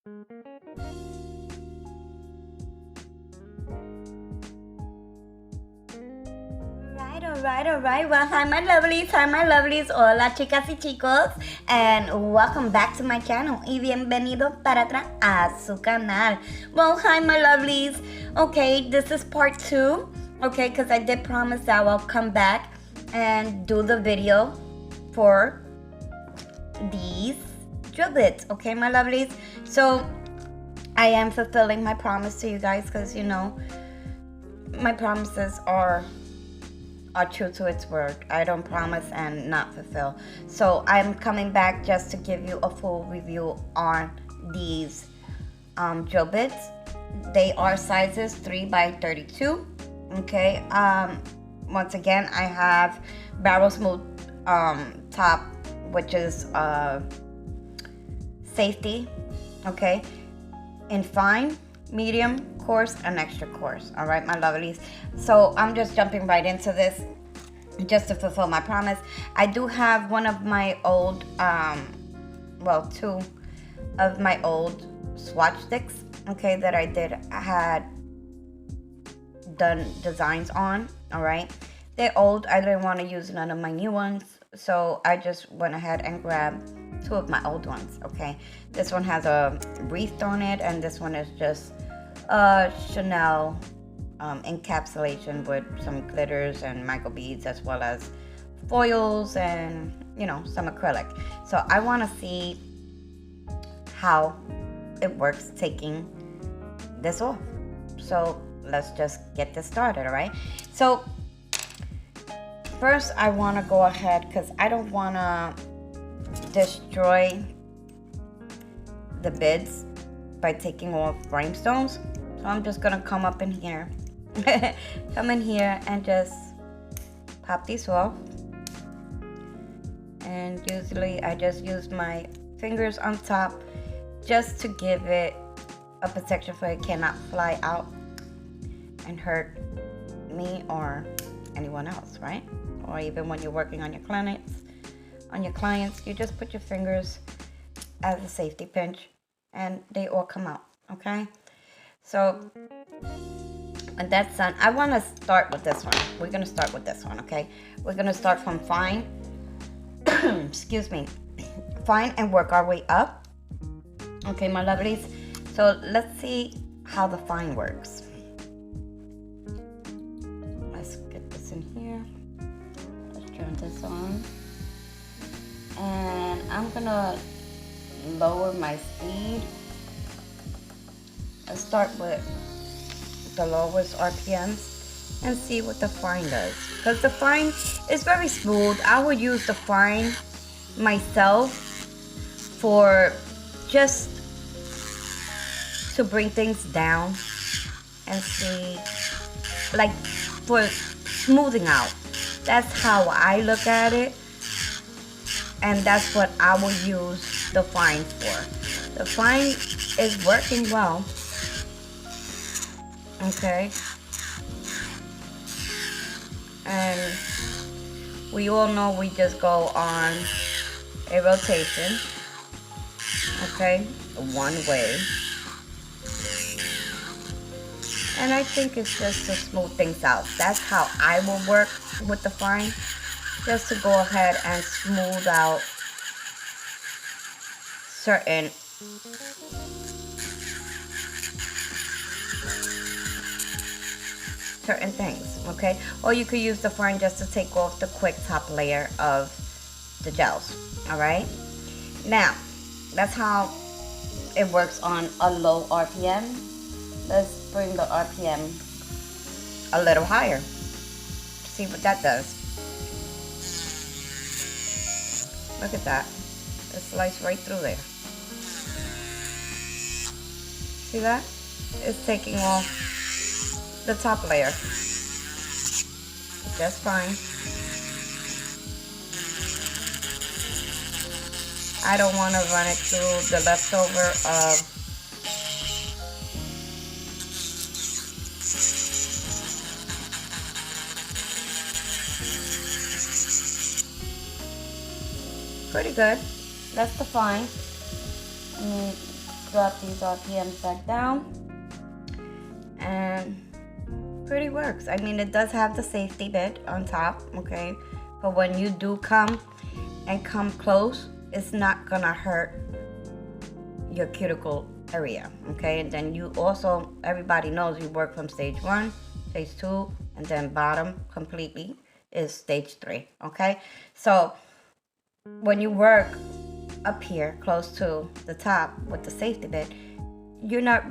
Alright. Well, hi my lovelies, hola chicas y chicos, and welcome back to my channel. Y bienvenido para atrás a su canal. Well, hi my lovelies. Okay, this is part 2. Okay, because I did promise that I'll come back and do the video for these drill bits. Okay, my lovelies. So I am fulfilling my promise to you guys, because you know my promises are true to its word. I don't promise and not fulfill. So I'm coming back just to give you a full review on these drill bits. They are sizes 3 by 32. Okay. Once again, I have barrel smooth top, which is safety. Okay. In fine, medium, coarse, and extra coarse. All right, my lovelies. So I'm just jumping right into this just to fulfill my promise. I do have one of my old, well, 2 of my old swatch sticks, okay, that I had done designs on. All right, they're old. I didn't want to use none of my new ones, so I just went ahead and grabbed 2 of my old ones. Okay, this one has a wreath on it, and this one is just Chanel encapsulation with some glitters and micro beads, as well as foils and, you know, some acrylic. So I want to see how it works taking this off. So let's just get this started. All right, so first I want to go ahead, because I don't want to destroy the bids by taking off rhinestones. So I'm just gonna come up in here and just pop these off. And usually I just use my fingers on top just to give it a protection so it cannot fly out and hurt me or anyone else, right? Or even when you're working on your clients, you just put your fingers as a safety pinch and they all come out. Okay, so when that's done, I want to start with this one. We're going to start with this one. Okay, we're going to start from fine excuse me, fine, and work our way up. Okay, my lovelies, so let's see how the fine works. Let's get this in here. Let's turn this on, and I'm gonna lower my speed. Let's start with the lowest RPMs and see what the fine does, because the fine is very smooth. I would use the fine myself for just to bring things down and see, like, for smoothing out. That's how I look at it, and that's what I will use the fine for. The fine is working well. Okay, and we all know we just go on a rotation, okay, one way, and I think it's just to smooth things out. That's how I will work with the fine, just to go ahead and smooth out certain things. Okay, or you could use the fine just to take off the quick top layer of the gels. All right, now that's how it works on a low RPM. Let's bring the RPM a little higher, see what that does. Look at that, it sliced right through there. See that? It's taking off the top layer just fine. I don't want to run it through the leftover of pretty good. That's the fine. drop these RPMs back down, and pretty works. I mean, it does have the safety bit on top, okay? But when you do come close, it's not gonna hurt your cuticle area, okay? And then you also, everybody knows you work from stage 1, stage 2, and then bottom completely is stage 3, okay? So when you work up here close to the top with the safety bit, you're not,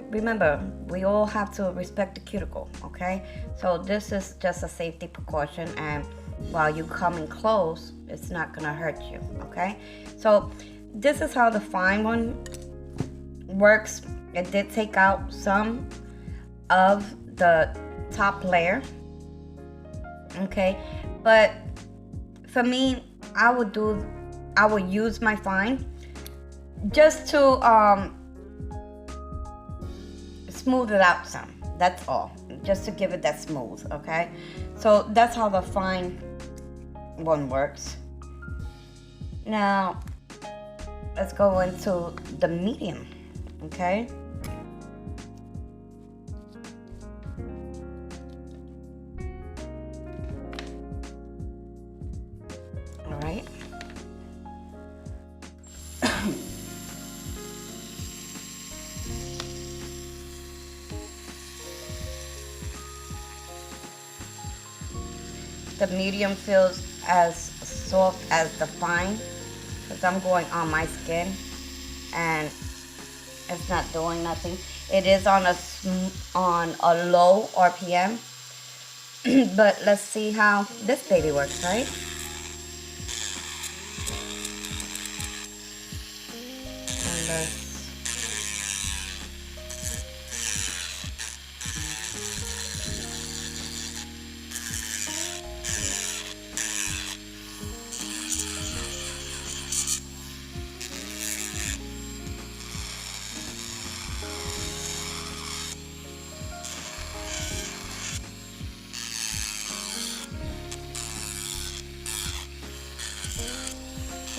remember, we all have to respect the cuticle, okay? So this is just a safety precaution, and while you come in close, it's not gonna hurt you, okay? So this is how the fine one works. It did take out some of the top layer, okay? But for me, I would use my fine just to smooth it out some. That's all, just to give it that smooth, okay? So that's how the fine one works. Now let's go into the medium, okay? All right. The medium feels as soft as the fine because I'm going on my skin and it's not doing nothing. It is on a low RPM, but let's see how this baby works, right?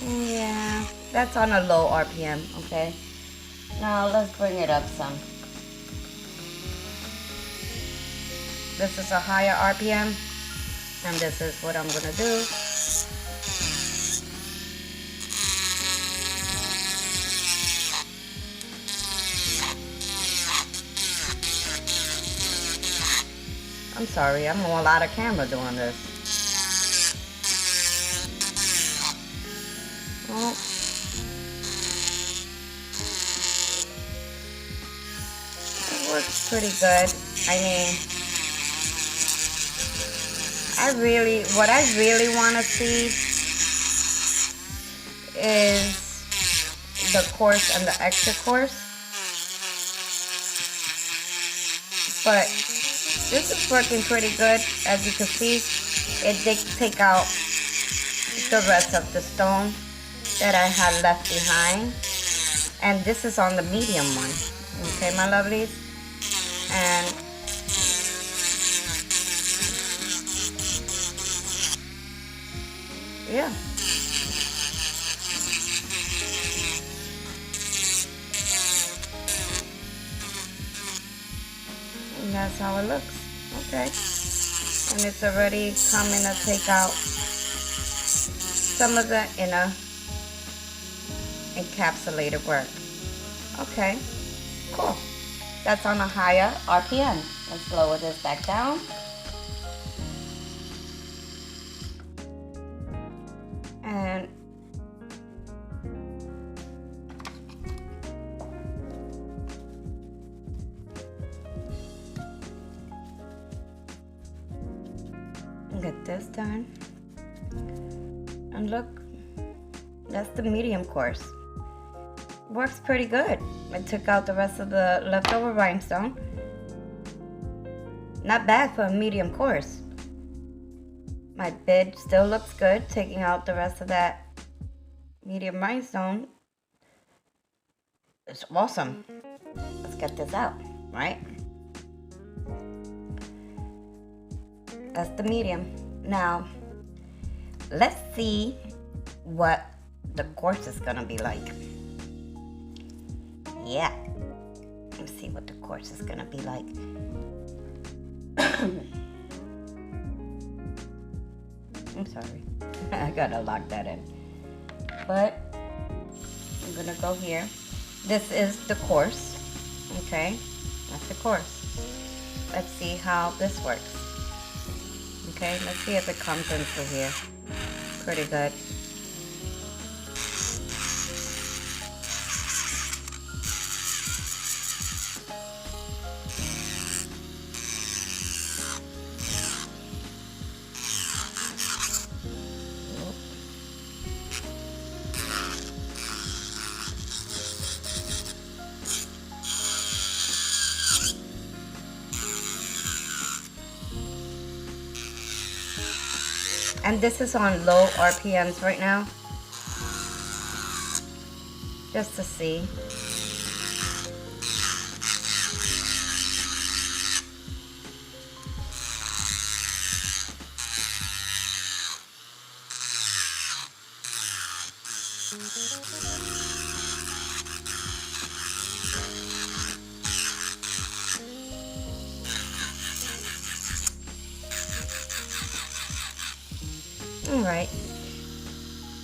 And yeah, that's on a low RPM, okay? Now let's bring it up some. This is a higher RPM, and this is what I'm gonna do. I'm sorry, I'm all out of camera doing this. Oh. It works pretty good. I mean, what I really want to see is the coarse and the extra coarse. But this is working pretty good. As you can see, it did take out the rest of the stone that I had left behind. And this is on the medium one. Okay, my lovelies? And yeah. And that's how it looks. Okay. And it's already coming to take out some of the inner encapsulated work. Okay, cool. That's on a higher RPM. Let's lower this back down. And get this done. And look, that's the medium course. Works pretty good. I took out the rest of the leftover rhinestone. Not bad for a medium course. My bid still looks good, taking out the rest of that medium rhinestone. It's awesome. Let's get this out, right? That's the medium. Now, let's see what the course is gonna be like. Yeah. Let's see what the course is gonna be like. I'm sorry. I gotta lock that in. But I'm gonna go here. This is the course. Okay, that's the course. Let's see how this works. Okay, let's see if it comes in through here. Pretty good. And this is on low RPMs right now, just to see. Alright,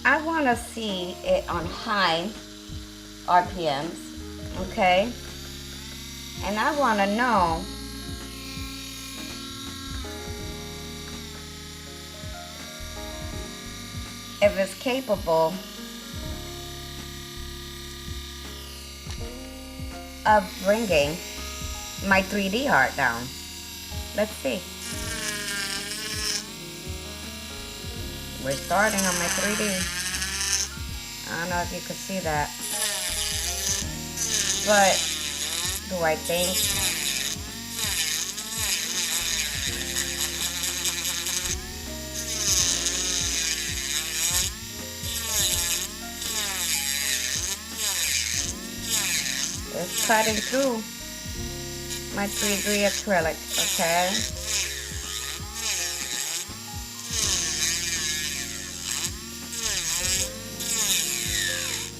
I want to see it on high RPMs, okay? And I want to know if it's capable of bringing my 3D art down. Let's see. We're starting on my 3D. I don't know if you could see that. But do I think it's cutting through my 3D acrylic, okay?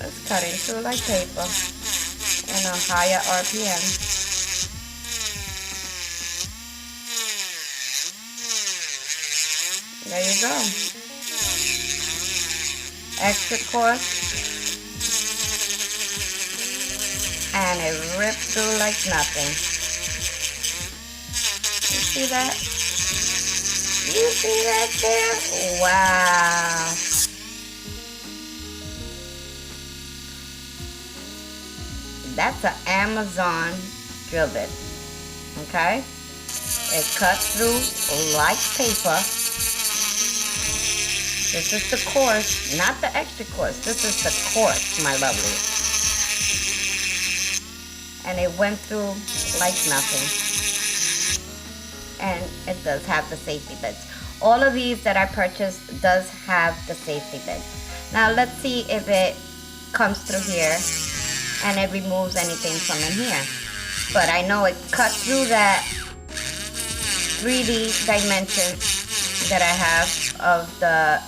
It's cutting through like paper and a higher RPM. There you go. Extra coarse. And it ripped through like nothing. You see that? You see that there? Wow. That's an Amazon drill bit, okay? It cuts through like paper. This is the coarse, not the extra coarse. This is the coarse, my lovely. And it went through like nothing. And it does have the safety bits. All of these that I purchased does have the safety bits. Now let's see if it comes through here and it removes anything from in here. But I know it cut through that 3D dimension that I have of the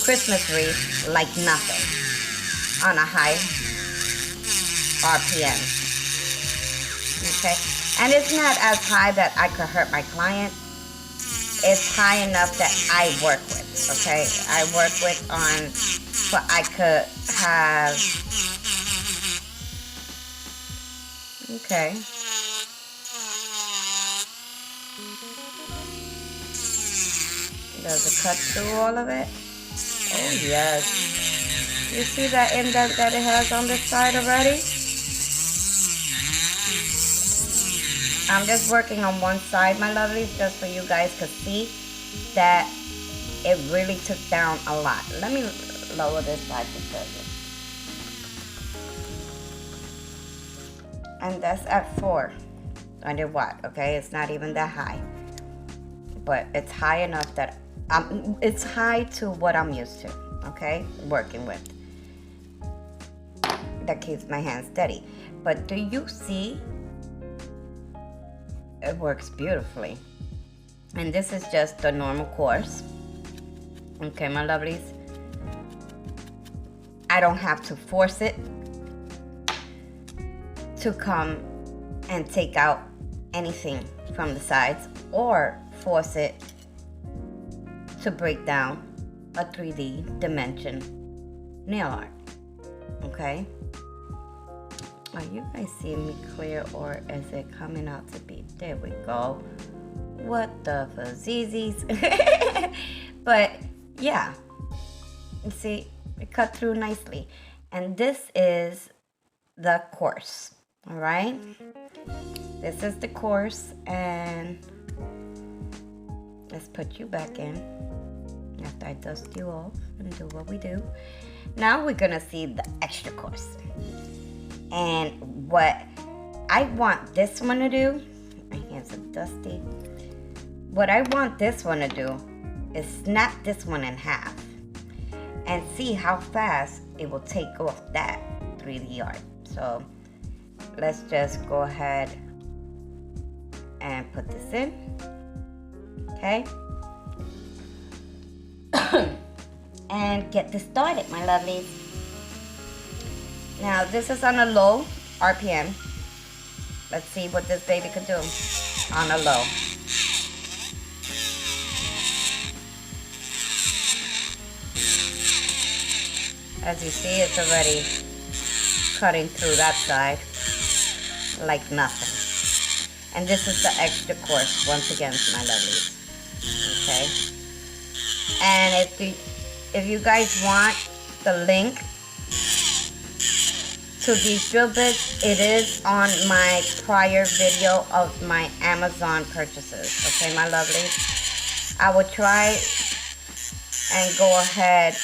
Christmas wreath like nothing on a high RPM. Okay, and it's not as high that I could hurt my client. It's high enough that I work with, okay? I work with on what I could have. Okay. Does it cut through all of it? Oh yes. You see that indent that it has on this side already? I'm just working on one side, my lovelies, just so you guys could see that it really took down a lot. Let me lower this side to show you. And that's at 400 watt, okay? It's not even that high. But it's high enough that it's high to what I'm used to, okay? Working with. That keeps my hands steady. But do you see? It works beautifully. And this is just the normal course. Okay, my lovelies. I don't have to force it. to come and take out anything from the sides or force it to break down a 3D dimension nail art. Okay? Are you guys seeing me clear, or is it coming out to be? There we go. What the fazizis? But yeah, you see, it cut through nicely. And this is the course. All right, this is the course, and let's put you back in after I dust you off and do what we do. Now we're gonna see the extra course. And what I want this one to do, my hands are dusty. What I want this one to do is snap this one in half and see how fast it will take off that 3D art. So let's just go ahead and put this in, okay? And get this started, my lovelies. Now this is on a low RPM. Let's see what this baby can do on a low. As you see, it's already cutting through that side like nothing. And this is the extra course, once again, my lovelies. Okay? And if you guys want the link to these drill bits, it is on my prior video of my Amazon purchases. Okay, my lovelies? I will try and go ahead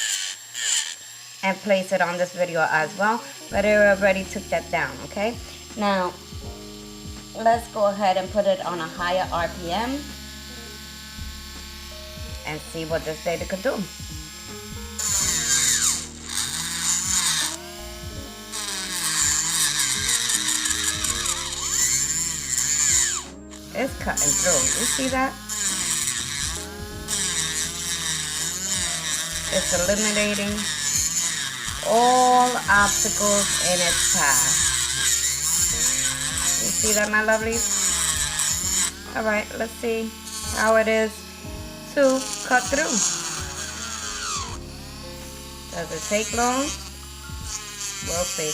and place it on this video as well, but I already took that down. Okay, now let's go ahead and put it on a higher RPM and see what this baby could do. It's cutting through. You see that? It's eliminating all obstacles in its path. You see that, my lovelies? Alright, let's see how it is to cut through. Does it take long? We'll see.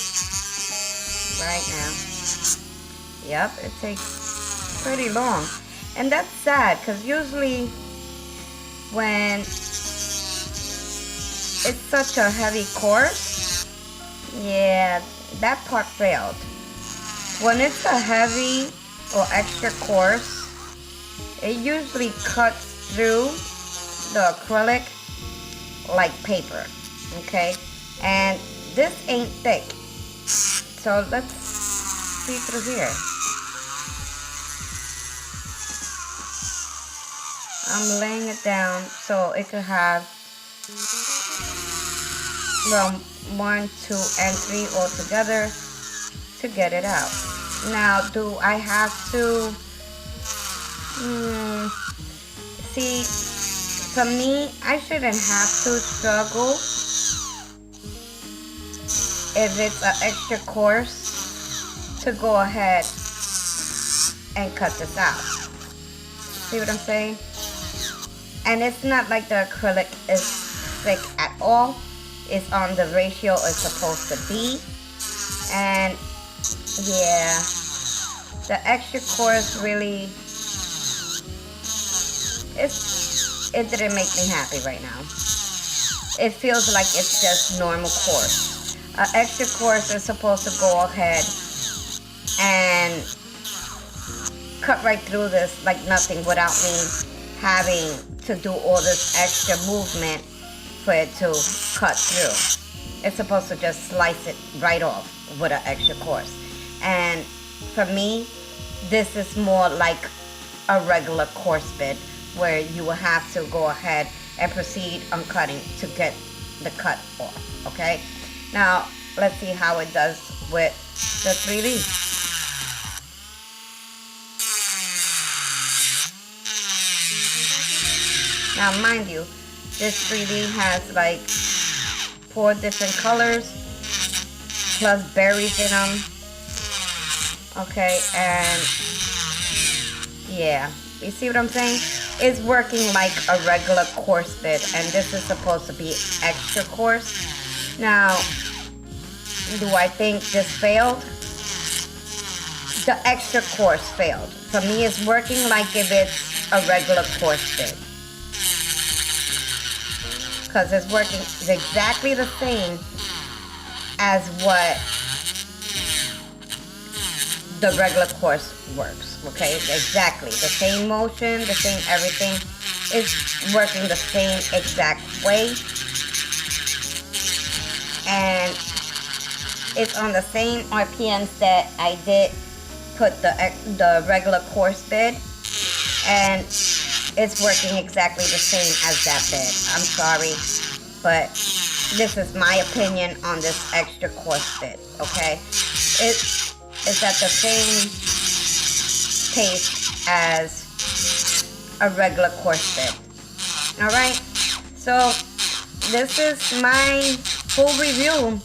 Right now. Yep, it takes pretty long. And that's sad, because usually when it's such a heavy course, yeah, that part failed. When it's a heavy or extra course, it usually cuts through the acrylic like paper, okay? And this ain't thick. So let's see through here. I'm laying it down so it could have, well, 1, 2, and 3 all together to get it out. Now, do I have to, see, for me, I shouldn't have to struggle if it's an extra course to go ahead and cut this out. See what I'm saying? And it's not like the acrylic is thick at all. It's on the ratio it's supposed to be. And yeah, the extra course really, it didn't make me happy right now. It feels like it's just normal course. An extra course is supposed to go ahead and cut right through this like nothing without me having to do all this extra movement for it to cut through. It's supposed to just slice it right off with an extra course. And for me, this is more like a regular course bit where you will have to go ahead and proceed on cutting to get the cut off, okay? Now, let's see how it does with the 3D. Now, mind you, this 3D has like 4 different colors, plus berries in them. Okay, and yeah, you see what I'm saying? It's working like a regular coarse bit, and this is supposed to be extra coarse. Now, do I think this failed? The extra coarse failed. For me, it's working like if it's a regular coarse bit. Because it's working exactly the same as what the regular course works, okay? Exactly, the same motion, the same everything is working the same exact way, and it's on the same RPMs that I did put the regular course bid, and it's working exactly the same as that bid. I'm sorry, but this is my opinion on this extra course bid, okay? It's at the same pace as a regular course bid. Alright, so this is my full review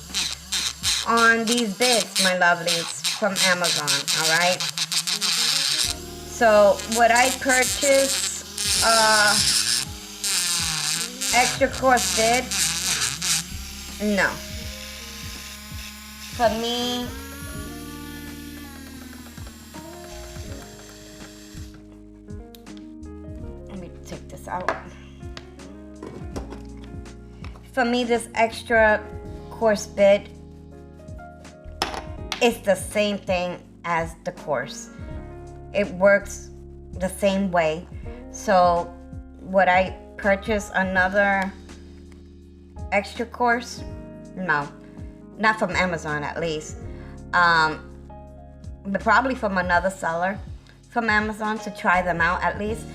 on these bids, my lovelies, from Amazon. Alright, so would I purchase extra course bid? No. For me, take this out. For me, this extra coarse bid is the same thing as the coarse. It works the same way. So would I purchase another extra coarse? No, not from Amazon at least, but probably from another seller from Amazon to try them out at least,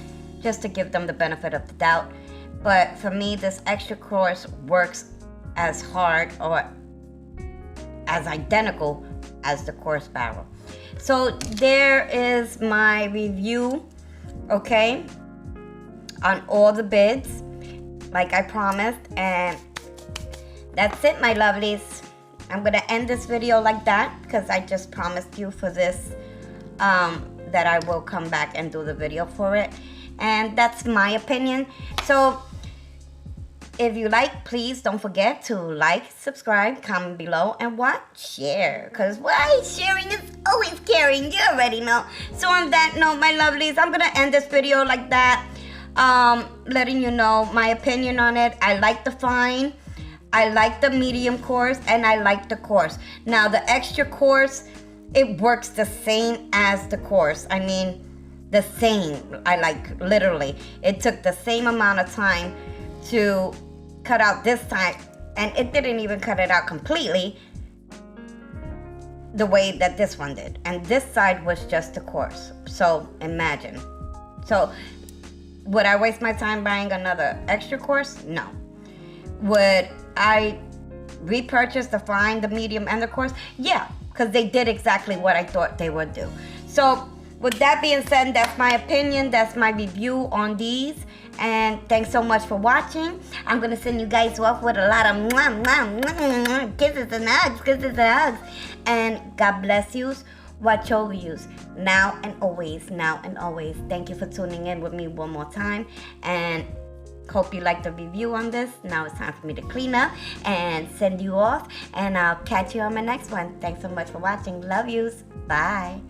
just to give them the benefit of the doubt. But for me, this extra coarse works as hard or as identical as the coarse barrel. So there is my review, okay, on all the bids, like I promised, and that's it, my lovelies. I'm gonna end this video like that because I just promised you for this that I will come back and do the video for it. And that's my opinion. So if you like, please don't forget to like, subscribe, comment below, and what? Share. Because why? Sharing is always caring. You already know. So on that note, my lovelies, I'm going to end this video like that. Letting you know my opinion on it. I like the fine. I like the medium coarse. And I like the coarse. Now, the extra coarse, it works the same as the coarse. I mean, the same. I like literally. It took the same amount of time to cut out this time, and it didn't even cut it out completely the way that this one did. And this side was just the coarse. So imagine. So would I waste my time buying another extra coarse? No. Would I repurchase the fine, the medium, and the coarse? Yeah, because they did exactly what I thought they would do. So with that being said, that's my opinion. That's my review on these. And thanks so much for watching. I'm going to send you guys off with a lot of mwah, mwah, mwah, mwah, kisses and hugs, kisses and hugs. And God bless yous. Watch over yous. Now and always, now and always. Thank you for tuning in with me one more time. And hope you liked the review on this. Now it's time for me to clean up and send you off. And I'll catch you on my next one. Thanks so much for watching. Love yous. Bye.